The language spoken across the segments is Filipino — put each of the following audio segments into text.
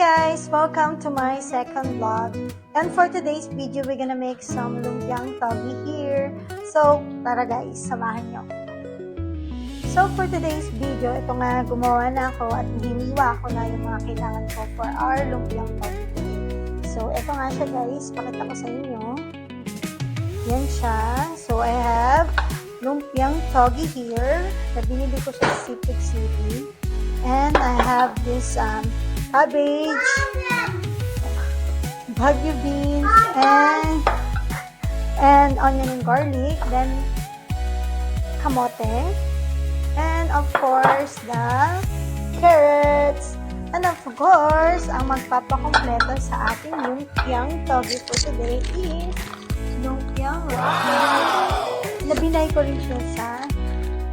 guys! Welcome to my second vlog. And for today's video, we're gonna make some lumpiang togi here. So, tara guys, samahan nyo. So, for today's video, ito nga, gumawa na ako at hiniwa ko na yung mga kailangan ko for our lumpiang togi. So, ito nga siya guys, pakita ko sa inyo. Yan siya. So, I have lumpiang togi here. Nabinili ko siya sa Sipig City. And I have this cabbage, bagu beans, and onion and garlic, then kamote, and of course the carrots, and of course ang magpapakompleto sa ating lumpiang togi for today is lumpiang ramen. Nabinay ko rin siya sa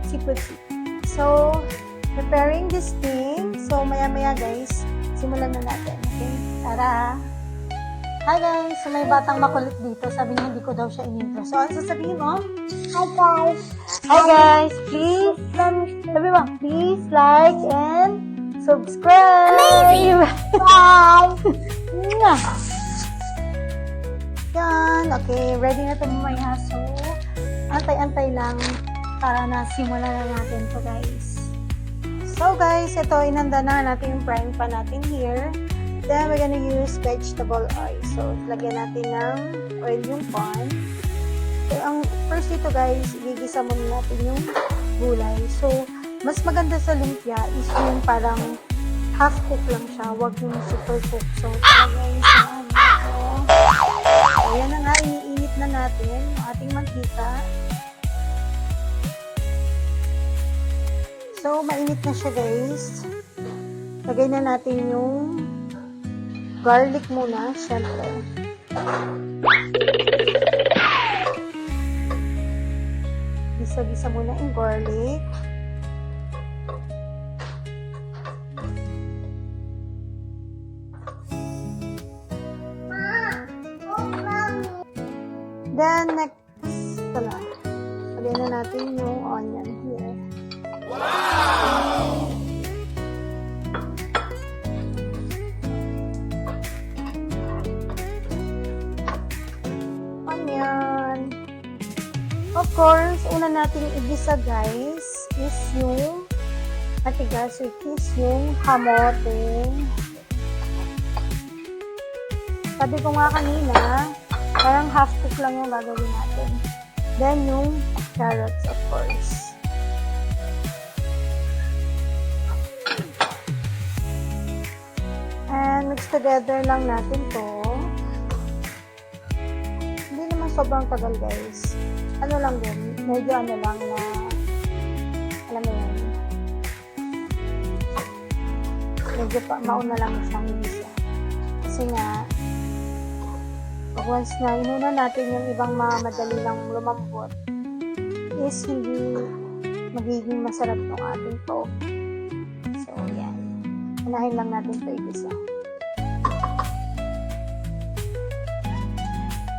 Sipig City. So, preparing this thing. So, maya-maya guys, simulan na natin. Okay? Tara! Hi guys! So, may batang makulit dito. Sabi niya, hindi ko daw siya in-intro. So, ano sasabihin mo? Hi guys! Hi guys! Please, sabi mo, please like and subscribe! Amazing! Bye! Yan. Okay, ready na ito mamaya. So, antay-antay lang para na simulan na natin ito guys. So guys, ito, inanda na natin yung frying pan natin here. Then, we're gonna use vegetable oil. So, lagyan natin ng oil yung pan. So, ang first dito guys, igigisa muna natin yung gulay. So, mas maganda sa lumpia is yung parang half cook lang siya. Huwag yung super cook. So, guys, so, yan na nga, iniinit na natin yung ating mantika. So, mainit na siya guys. Lagay na natin yung garlic muna, syempre. Gisa-gisa muna yung garlic. Then, next, ito na. Lagay na natin yung onion here. Onion. Of course, una natin igisa guys is yung matigas, which is yung kamote. Sabi ko nga kanina, parang half cook lang yung gagawin natin. Then yung carrots, of course. And mix together lang natin to. Hindi naman sobrang tagal guys. Ano lang din, medyo ano lang na, alam mo yun, medyo pa, mauna lang siyang isa. Kasi nga, once na inuna natin yung ibang mga madali lang lumambot, is hindi magiging masarap ng ating to. So, yan. Unahin lang natin ito igisa.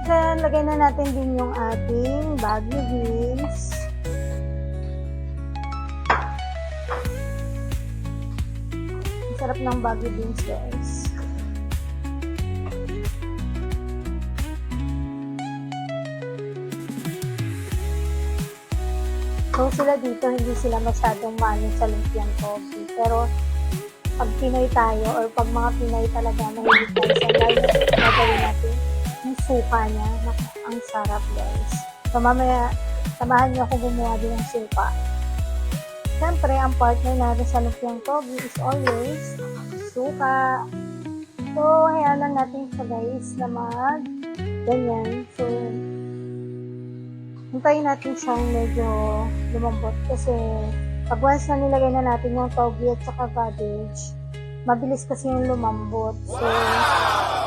Then, lagay na natin din yung ating bagu beans. Ang sarap ng bagu beans, guys. So, sila dito, hindi sila masyadong maano sa lumpiang togi. Pero, pag Pinoy tayo, or pag mga Pinoy talaga, mahilig tayo sa guys, gagawin natin yung suka niya. Ang sarap guys. So mamaya, samahan niyo ako gumawa din ng suka. Siyempre, ang partner natin sa lumpiang togi is always suka. So, hayaan lang natin siya guys na ganyan. So, hintayin natin siyang medyo lumambot kasi pag once na nilagay na natin yung togi at saka cabbage, mabilis kasi yung lumambot. So,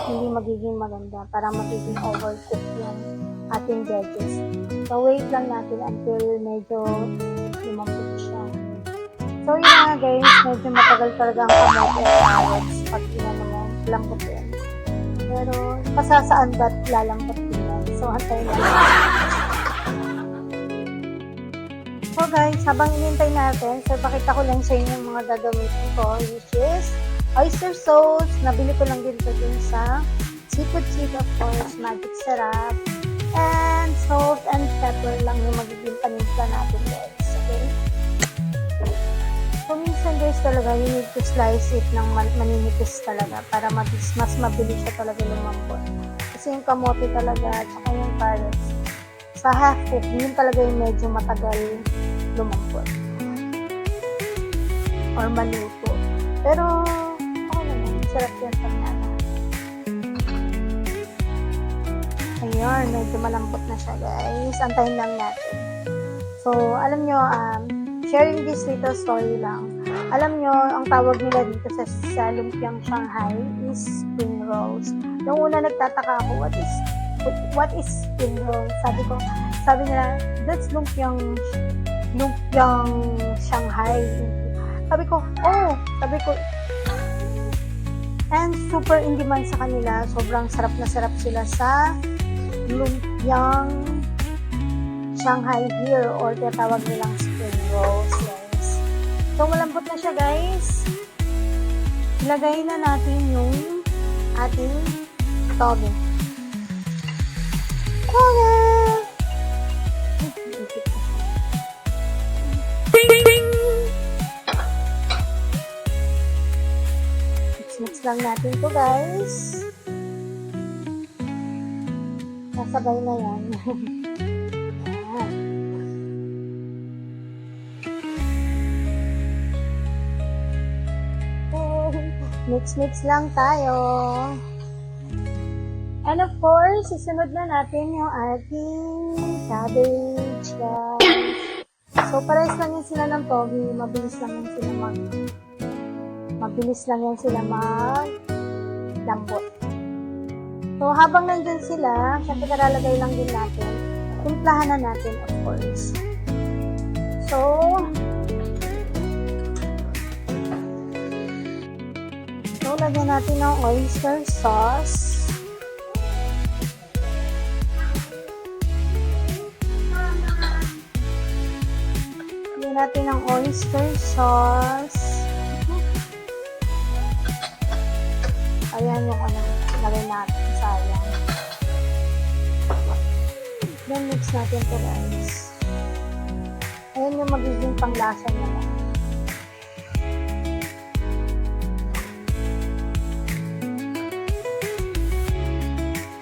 hindi magiging maganda. Parang magiging overcook yung ating veggies. So, wait lang natin until medyo lumambot siya. So, yun nga guys, medyo matagal talaga ang kamote at carrots pag inano mo, lambot yan. Pero, pasasaan ba't lalambot din yan? So, hantayin natin. So guys, habang inintay natin, so pakita ko lang sa inyo yung mga gagamitin ko, which is oyster sauce. Nabili ko lang din ito dun sa seafood chick, of course, magic sarap. And salt and pepper lang yung magiging panimpla natin, guys. Okay? So, minsan guys talaga, you need to slice it ng maninipis talaga para mas mabilis siya talaga lumambot. Kasi yung kamote talaga at saka yung carrots, sa half cook, yun talaga yung medyo matagal lumambot. Or maluto. Pero, okay naman. Sarap yan sa nana. Ayun, medyo malambot na siya, guys. Antayin lang natin. So, alam nyo, sharing this little story lang. Alam nyo, ang tawag nila dito sa lumpiang Shanghai is spring rolls. Nung una nagtataka ako, what is spring rolls? Sabi nila, that's lumpiang Shanghai. Sabi ko, and super in demand sa kanila. Sobrang sarap na sarap sila sa lumpiang Shanghai here or tinatawag nilang spring rolls, guys. So, malambot na siya, guys. Ilagay na natin yung ating toge. Mix lang natin to, guys. Nasabay na yan. Ayan. Mix lang tayo. And of course, isunod na natin yung ating cabbage, guys. So, pares lang yan sila ng togi. Mabilis lang yan sila maglambot. So, habang nandun sila, syempre karalagay lang din natin. Timplahan na natin, of course. So, lagyan natin ng oyster sauce. Lagyan natin ng oyster sauce. Ayan yung lagay natin. Sayang. Then, mix natin ito, guys. Ayan yung magiging panglasa niya.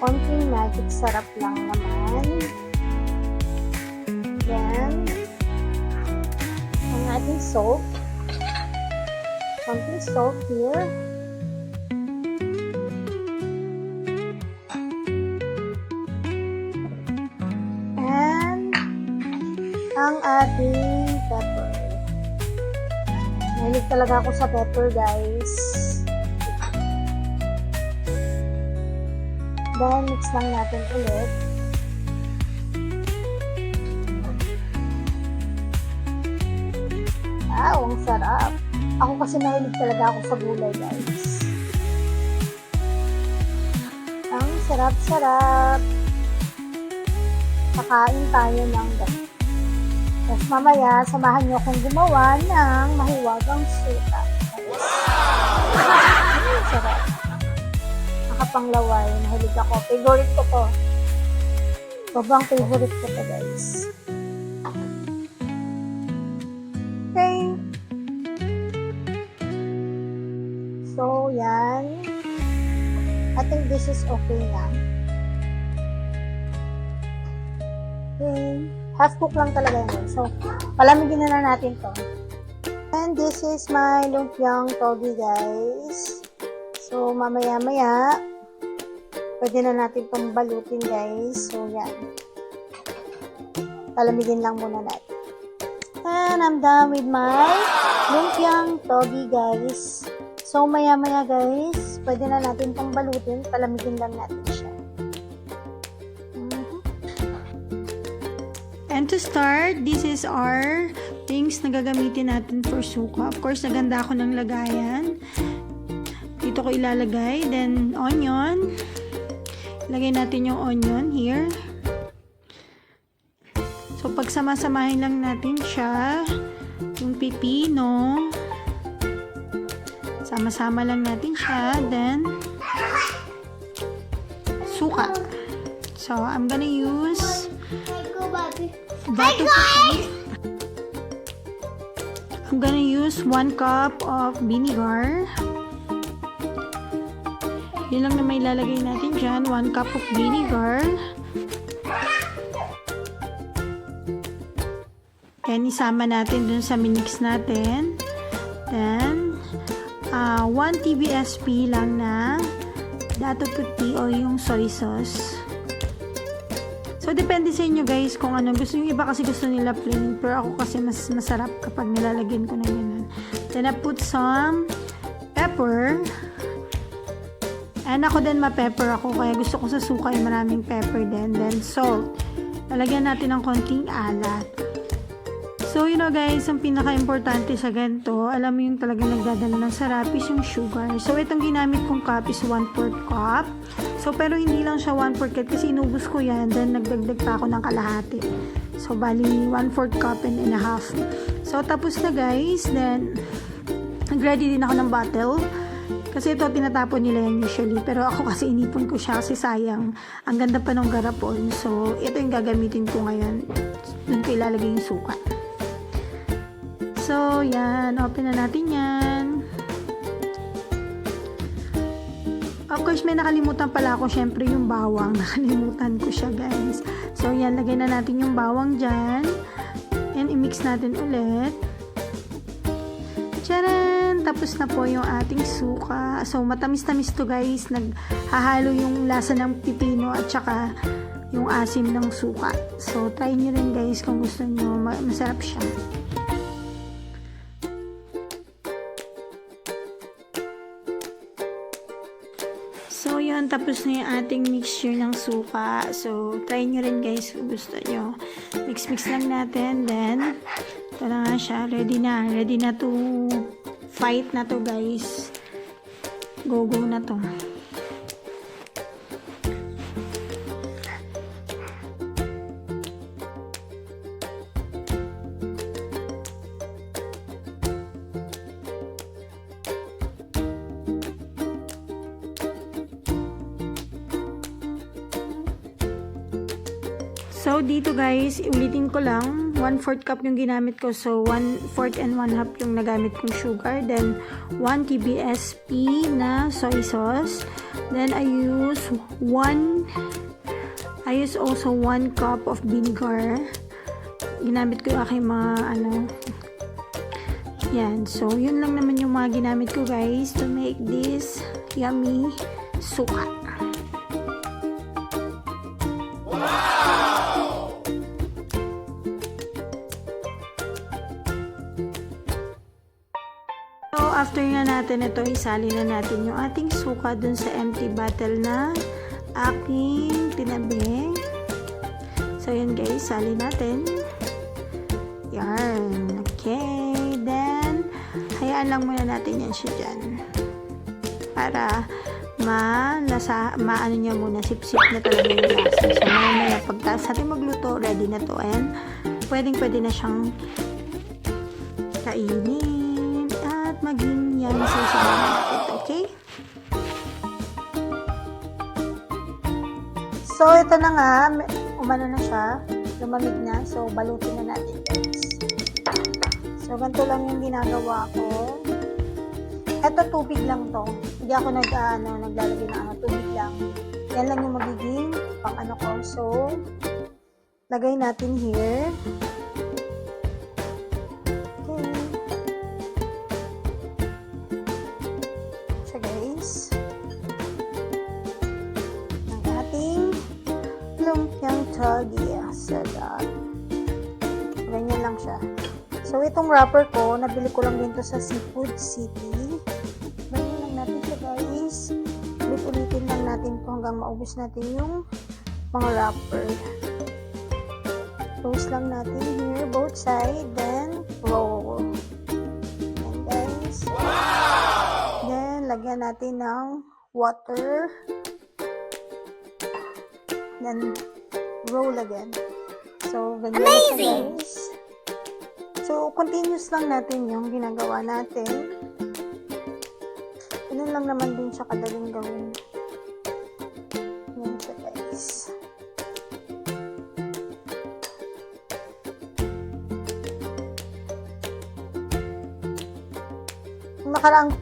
Konting magic sarap lang naman. Then, ang ating salt. Konting salt here. And, ang ating pepper. Mahilig talaga ako sa pepper, guys. Then, mix lang natin ulit. Wow, ang sarap. Ako kasi mahilig talaga ako sa gulay, guys. Ang sarap-sarap. Kakain tayo ng ganito. Tapos mamaya, samahan nyo akong gumawa ng mahiwagang suka. Ang sarap. Nakapanglaway. Mahilig ako. Favorite ko to. Sobrang favorite ko to, guys. Okay. So, yan. I think this is okay na. Okay. Half cook lang talaga yun. So, palamigin na natin to. And this is my lumpiang togi, guys. So, mamaya-maya, pwede na natin itong balutin, guys. So, yan. Palamigin lang muna natin. And I'm done with my lumpiang togi, guys. So, maya-maya, guys, pwede na natin itong balutin. Palamigin lang natin siya. And to start, this is our things na gagamitin natin for suka. Of course, naganda ako ng lagayan. Dito ko ilalagay. Then, onion. Lagay natin yung onion here. So, pagsama-samahin lang natin siya. Yung pipino. Sama-sama lang natin siya. Then, suka. So, I'm gonna use butter cookie. I'm gonna use 1 cup of vinegar. Yun lang na may lalagay natin dyan. 1 cup of vinegar. Then, isama natin dun sa minix natin. Then, 1 TBSP lang na dato puti o yung soy sauce. So, depende sa inyo guys kung ano. Yung iba kasi gusto nila plain. Pero ako kasi mas masarap kapag nilalagyan ko na ganun. Then, I put some pepper. And ako din ma-pepper ako. Kaya gusto ko sa suka yung maraming pepper din. Then, salt. Lalagyan natin ng konting alat. So, you know guys, ang pinaka-importante sa ganito, alam mo yung talagang nagdadala ng sarap is yung sugar. So, itong ginamit kong cup is 1/4 cup. So, pero hindi lang siya 1/4 cup kasi inubos ko yan. Then, nagdagdag pa ako ng kalahati. So, bali 1/4 cup and a half. So, tapos na guys. Then, nag-ready din ako ng bottle. Kasi ito, tinatapon nila yan usually. Pero ako kasi inipon ko siya kasi sayang. Ang ganda pa ng garapon. So, ito yung gagamitin ko ngayon. Doon ko ilalagay yung suka. So, yan. Open na natin yan. Of course, may nakalimutan pala ako. Syempre, yung bawang. Nakalimutan ko siya, guys. So, yan. Lagay na natin yung bawang dyan. And, i-mix natin ulit. Tcharan! Tapos na po yung ating suka. So, matamis-tamis to, guys. Naghahalo yung lasa ng pipino at saka yung asim ng suka. So, try nyo rin, guys, kung gusto nyo. Masarap siya. So, yun. Tapos na yung ating mixture ng suka. So, try nyo rin guys kung gusto nyo. Mix-mix lang natin. Then, ito na nga siya. Ready na. Ready na to fight na to guys. Go-go na to. So, dito guys, ulitin ko lang, 1/4 cup yung ginamit ko. So, 1/4 and 1/2 yung nagamit kong sugar. Then, 1 TBSP na soy sauce. Then, I use also 1 cup of vinegar. Ginamit ko yung aking mga, yan. So, yun lang naman yung mga ginamit ko guys to make this yummy suka. So, after na natin ito, isali na natin yung ating suka dun sa empty bottle na aking tinabi. So, yun guys, sali natin. Yarn. Okay. Then, hayaan lang muna natin yan siya dyan. Para maano niya muna, sip-sip na talaga yung lasa. So, maya pagtas natin magluto, ready na to. And, pwede na siyang kainin. Maging yan sa isabaw natin, okay? So, ito na nga, umano na siya, lumamig na, so balutin na natin guys. So, ganito lang yung ginagawa ko. Ito, tubig lang to. Hindi ako naglalagay ng tubig lang. Yan lang yung magiging pang ko. So, lagay natin here. Ng ating lumpiang togi. Sarap. Ganyan lang siya. So, itong wrapper ko, nabili ko lang din to sa Seafood City. Ganyan lang natin siya guys. Ulit-ulitin lang natin to hanggang maubos natin yung mga wrapper. Close lang natin here, both side, then roll. Yan guys. Wow! Then, lagyan natin ng water. Then, roll again. So, ganyan na siya guys. So, continuous lang natin yung ginagawa natin. Ganun lang naman din siya kadaling gawin. Yan siya, guys. Yung nakaraang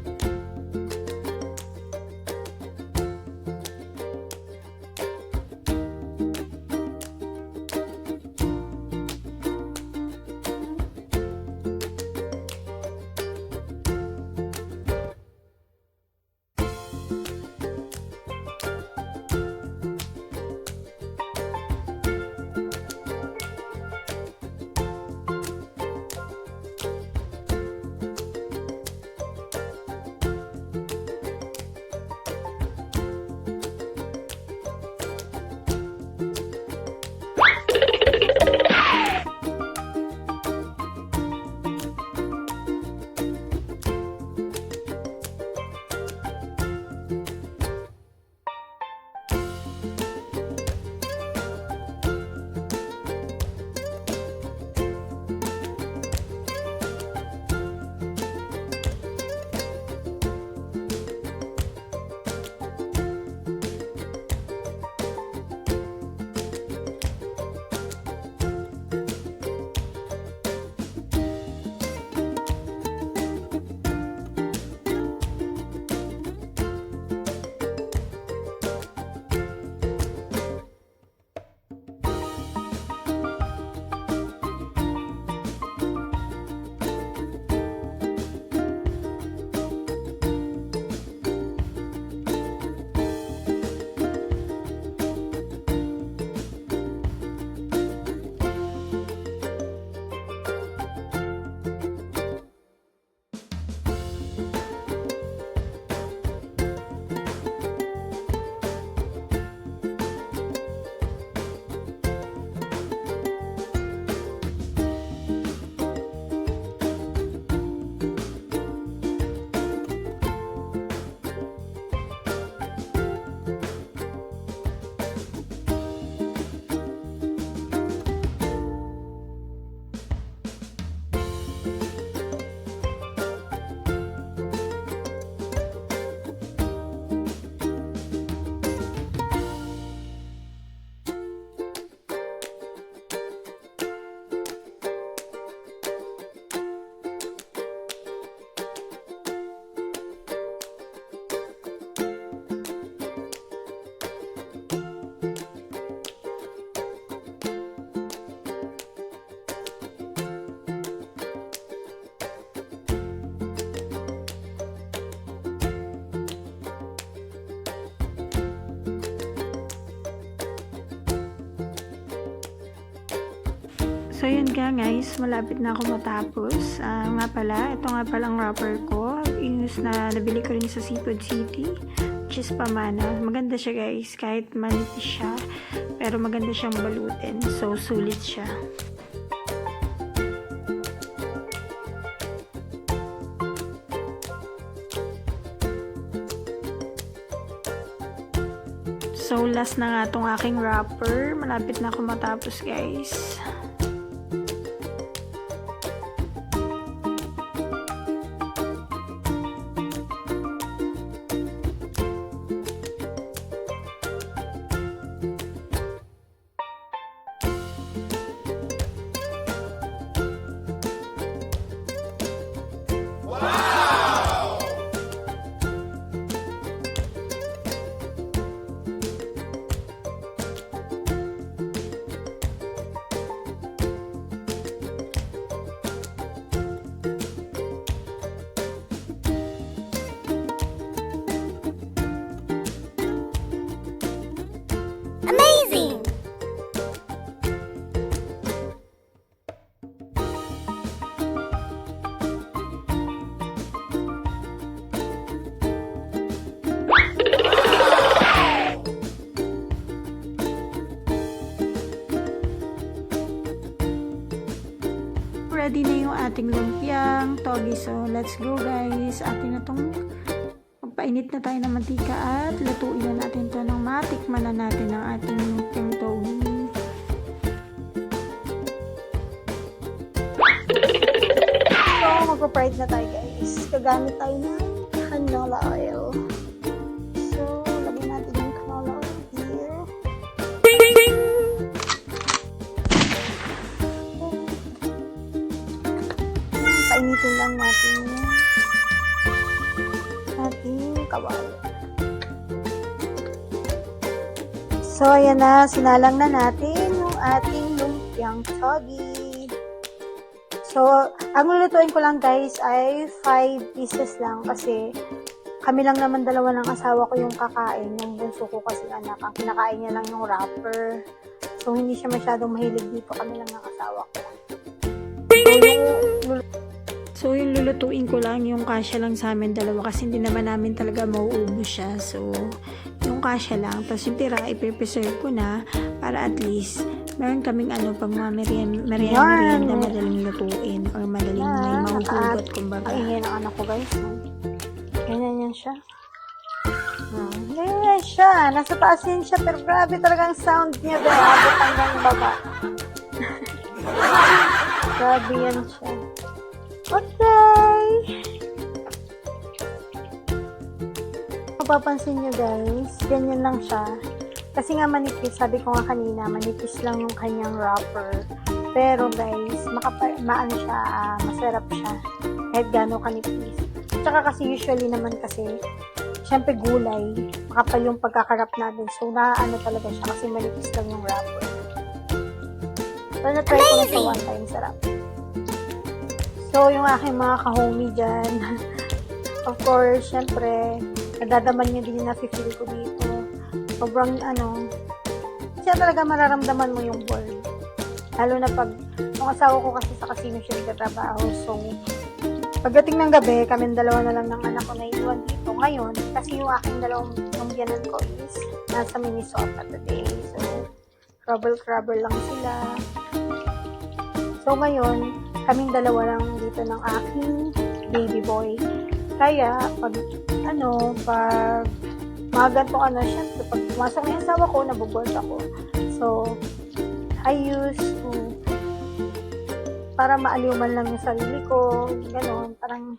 So yun nga guys, malapit na ako matapos. Nga pala, ito nga palang wrapper ko. Inus na nabili ko rin sa Seafood City, which is Pamana. Maganda siya guys, kahit manipis siya, pero maganda siyang balutin. So sulit siya. So last na nga tong aking wrapper. Malapit na ako matapos guys. Amazing! Ready na yung ating lumpiang togi. So, let's go guys. Atin na tong magpainit na tayo ng mantika at lutuin na natin to ng matikman na natin ang ating lumpiang togi. So, magpa-fried na tayo guys. Gagamit tayo ng canola oil. So, lagyan natin yung canola oil here. Painitin lang natin yung ating kawali. So, ayan na. Sinalang na natin yung ating lumpiang togi. So, ang lulutuin ko lang guys ay 5 pieces lang kasi kami lang naman dalawa ng asawa ko yung kakain. Yung bunso ko kasi anak, ang kinakain niya lang yung wrapper. So, hindi siya masyadong mahilig dito. Kami lang ng asawa ko. So, yung lulutuin ko lang, yung kasya lang sa amin dalawa kasi hindi naman namin talaga mauubos siya. So, yung kasya lang. Tapos yung tira, i-preserve ko na para at least meron kaming pag mga merienda na madaling lutuin or madaling may mahuhugot, kumbaga. Ingay ng anak ko guys. Ganyan yan siya. Ganyan yan siya. Nasa taas yan siya pero grabe talagang sound niya. Abot hanggang baba. Grabe yan siya. Okay. Mapapansin nyo guys, ganyan lang siya. Kasi nga manipis, sabi ko nga kanina, manipis lang yung kanyang wrapper. Pero guys, maano siya, masarap siya. Kahit gano'ng kanipis. Tsaka kasi usually naman kasi, syempre gulay, makapal yung pagkakarap natin. So, naano talaga siya kasi manipis lang yung wrapper. So, na-try ko na sa one time, sarap. So, yung aking mga ka-homie dyan, of course, syempre, nadadaman nyo din yung nafe-feel ko dito. Sobrang, siya talaga mararamdaman mo yung bored. Lalo na pag, yung asawa ko kasi sa casino siya nagtatrabaho. So, pagdating ng gabi, kami dalawa na lang ng anak ko na iwan dito. Ngayon, kasi yung aking dalawang biyanan ko is nasa Minnesota today. So, trouble lang sila. So, ngayon, kaming dalawa lang dito ng aking baby boy. Kaya, pag mga gantong syempre, pag pumasok na yung asawa ko, nabuboard ako. So, I used to, para maaliw man lang yung sarili ko, gano'n, parang,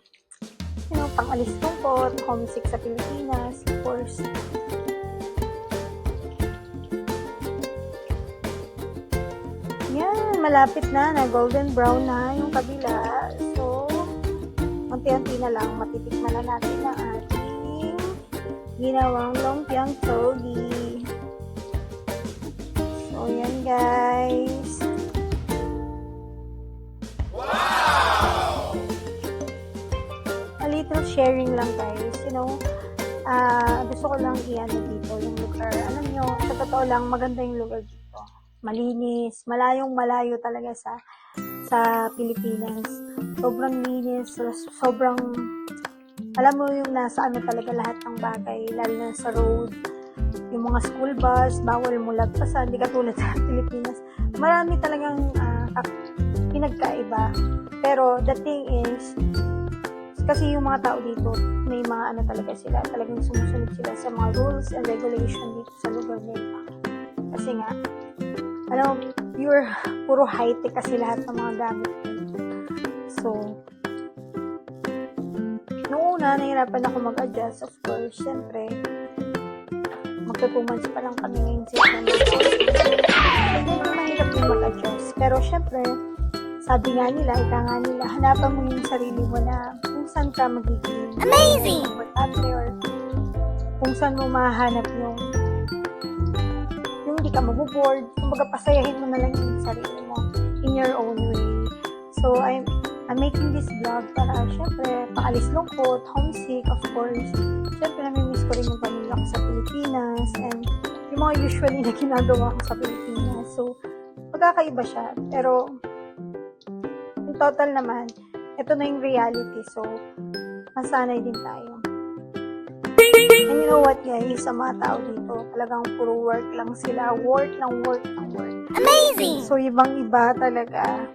pang-alis tungkot, homesick sa Pilipinas, of course. Yan, malapit na golden brown na yung kabila. So, unti-unti na lang, matitikman na natin ang ating ginawang lumpiang togi. So, yan guys. Wow! A little sharing lang guys. Gusto ko lang i-ano dito yung lugar. Alam nyo, sa totoo lang, maganda yung lugar dito. Malinis, malayo talaga sa Pilipinas. Sobrang linis, sobrang, alam mo yung nasa talaga lahat ng bagay, lalo na sa road. Yung mga school bus, bawal mo lagpasan, hindi katulad sa Pilipinas. Marami talagang pinagkaiba. Pero the thing is, kasi yung mga tao dito, may mga talaga sila, talagang sumusunod sila sa mga rules and regulation dito sa lugar nila. Kasi nga, puro high-tech kasi lahat ng mga gamit dito. So, noong una, nahirapan ako mag-adjust. Of course, syempre, magka-2 months pa lang kami ngayon sa hindi naman mahirap yung mag-adjust. Pero syempre, sabi nga nila, hanapan mo yung sarili mo na kung saan ka magiging Amazing! Importante or kung saan mo mahanap yung hindi ka mabuboard. Kumbaga, pasayahin mo na lang yung sarili mo in your own way. So, I'm making this vlog para, syempre, paalis lungkot, homesick, of course. Syempre, namimiss ko rin yung pamilya ko sa Pilipinas and yung mga usually na ginagawa ko sa Pilipinas. So, magkakaiba siya. Pero, in total naman, ito na yung reality. So, masanay din tayo. And you know what guys, sa mga tao dito, talagang puro work lang sila. Work. Amazing! So, ibang-iba talaga.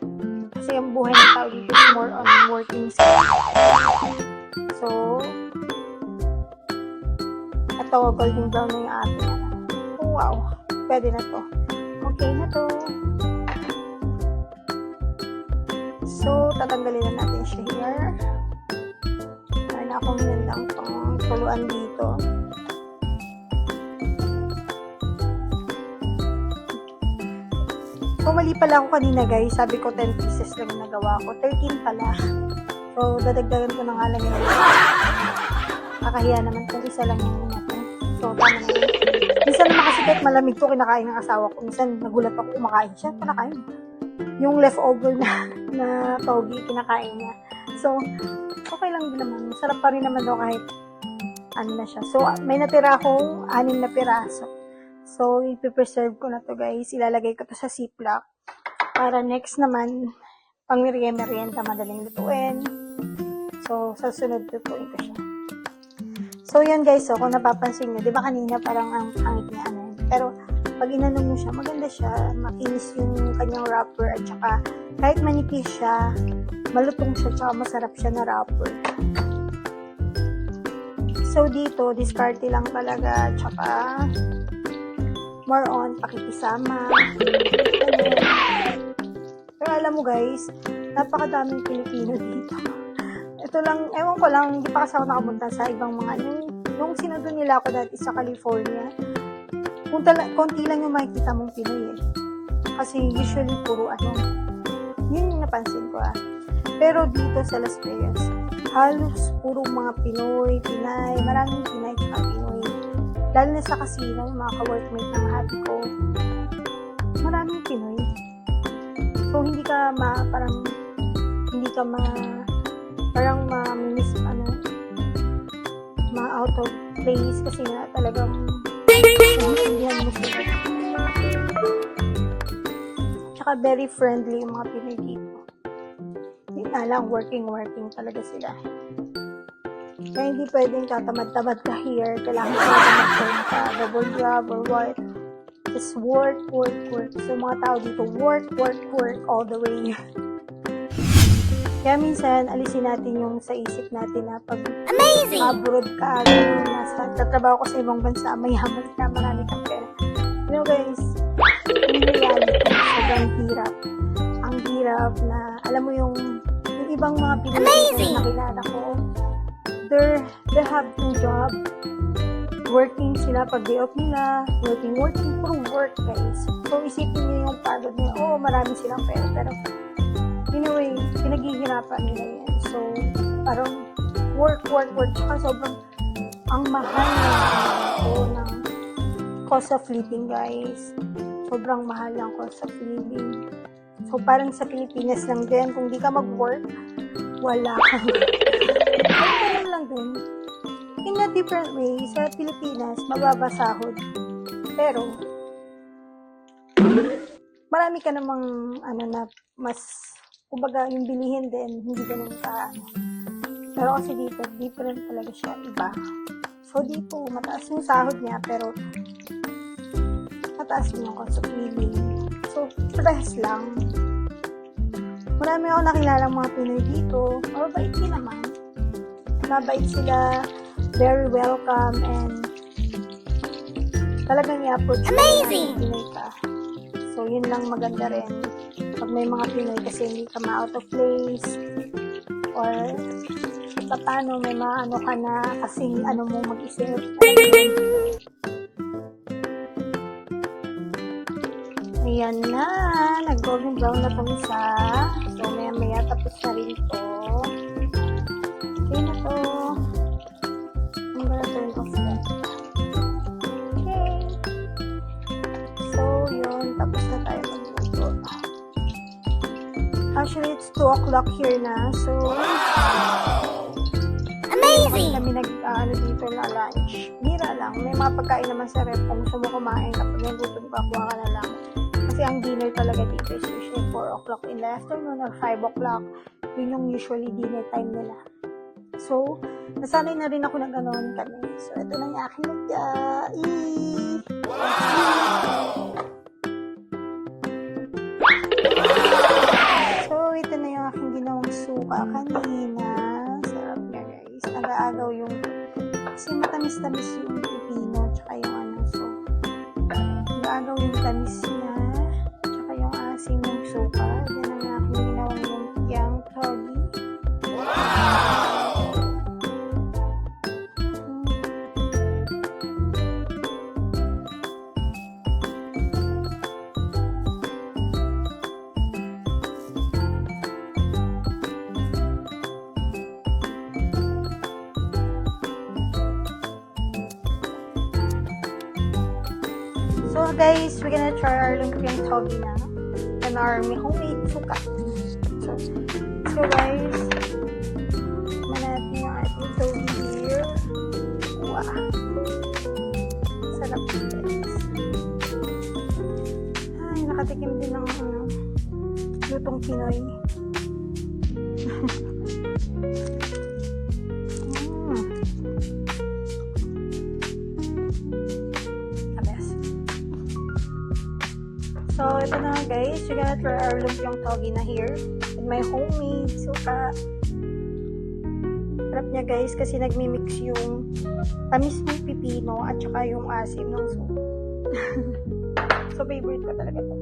Kasi yung buhay ng tao dito is more on working side. So, ito, golden brown na yung ating Oh, wow. Pwede na to. Okay na to. So, tatanggalin na natin siya here. meron akong hinandang pang tuluan dito. So, mali pala ako kanina guys. Sabi ko 10 pieces lang yung nagawa ko. 13 pala. So, dadagdagan ko na nga lang yun. Kakahiya naman kung isa lang yung natin. So, tama na yun. Minsan naman kasi kahit malamig to, kinakain ng asawa ko. Minsan nagulat ako, kumakain siya. Kinakain. Yung leftover na togi, kinakain niya. So, okay lang din naman. Masarap pa rin naman daw kahit ano na siya. So, may natira akong 6 na piraso. So, ipipreserve ko na to guys. Ilalagay ko to sa Ziploc. Para next naman, pang merienda, madaling lutuin. So, sa sunod lutuin ko siya. So, yan guys. So, kung napapansin nyo, di ba kanina parang ang pangit niya ano. Pero, pag inano mo siya, maganda siya. Makinis yung kanyang wrapper. At saka, kahit manipis siya, malutong siya. Tsaka masarap siya na wrapper. So, dito, diskarte lang talaga. Tsaka, more on pakikisama. Ganyan. Pero alam mo guys, napakadaming Pilipino dito. Ito lang, ewan ko lang, hindi pa kasi ako nakapunta sa ibang mga, nung sinundo nila ako dati sa California, konti lang yung makikita mong Pinoy eh. Kasi usually puro ano, yun yung napansin ko ah. Pero dito sa Las Vegas, halos puro mga Pinoy, Pinay, maraming Pinay at Pinoy. Lalo na sa casino, yung mga ka-workmate ng hubby ko, maraming Pinoy. So, hindi ka out of place kasi nga talagang naiintindihan mo sila. Tsaka very friendly yung mga Pinoy dito. Hindi na lang, working talaga sila. Kaya hindi pwedeng tatamad-tamad ka here. Kailangan ka mag-turn ka, double job or what. Just work. So, mga tao dito, work all the way. Kaya minsan, alisin natin yung sa isip natin na pag abroad ka, nasa tatrabaho ko sa ibang bansa, mayaman ka, marami kang pera. You know guys, in reality, sobrang hirap. Ang hirap na, alam mo yung ibang mga Pilipinas na nakilala ko, they have two job. Working sila pag day off nila, working, puro work guys. So isipin niyo yung pagod nila, oo, marami silang pera, pero in a way, pinaghihirapan nila yan. So, parang work. Tsaka sobrang ang mahal ng cost of living, guys. Sobrang mahal ng cost of living. So, parang sa Pilipinas lang din, kung di ka mag-work, wala kang ganun lang din. In a different way, sa Pilipinas, mababa sahod. Pero, marami ka namang, na mas kumbaga, yung bilihin din, hindi ganun ka, Pero kasi dito, different talaga siya, iba. So, dito, mataas yung sahod niya, pero mataas din yung cost of living. So, parehas lang. Marami ako nakilalang mga Pinoy dito. Mababait din naman. Mababait sila, very welcome, and talagang i-approach Amazing! Pinoy ka. So, yun lang maganda rin. Pag may mga Pinoy kasi hindi ka ma-out of place or paano may maano ka na kasing mo mag-isip. Ayan na, nag-golden brown na itong isa. So, maya tapos na rin ito. Okay na to. I'm gonna turn off that. Okay. So, yun, tapos na tayo magluto. Actually, it's 2 o'clock here na. So, Amazing! kami dito na lunch. Bira lang. May mga pagkain naman sa rep. Kung gusto mo kumain, kapag nagutom ka, kuha ka na lang. Kasi ang dinner talaga dito is usually 4 o'clock in the afternoon or 5 o'clock. Yun yung usually dinner time nila. So, nasanay na rin ako na gano'n kami. So, ito na yung aking So, ito na yung aking ginawang suka kanina. Sarap niya guys. Nag-aagaw yung kasi matamis-tamis yung pipino tsaka yung so nag-aagaw yung tamis niya tsaka yung asim ng suka. Yan ang aking ginawang lumpiang togi. guys, we're gonna try our lumpiang togi na. And our homemade suka. So, let's go guys. Tignan natin yung ating togi here. Wow. Sarap guys. Ay, nakatikim din ng lutong Pinoy. So, ito na guys. We're gonna try our lumpiang togi na here. With my homemade suka. Sarap niya guys kasi nagmimix yung tamis ng pipino at saka yung asim ng suka. So, favorite ko talaga ito.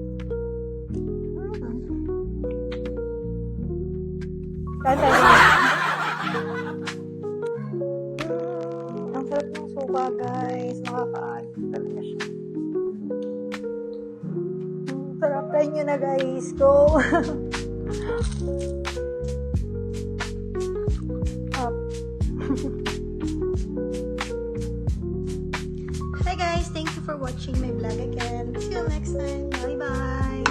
Ang sarap ng suka guys. Nakaka-addict talaga siya. Sarap, try nyo na guys. Go! Up. Hi guys! Thank you for watching my vlog again. See you next time. Bye bye!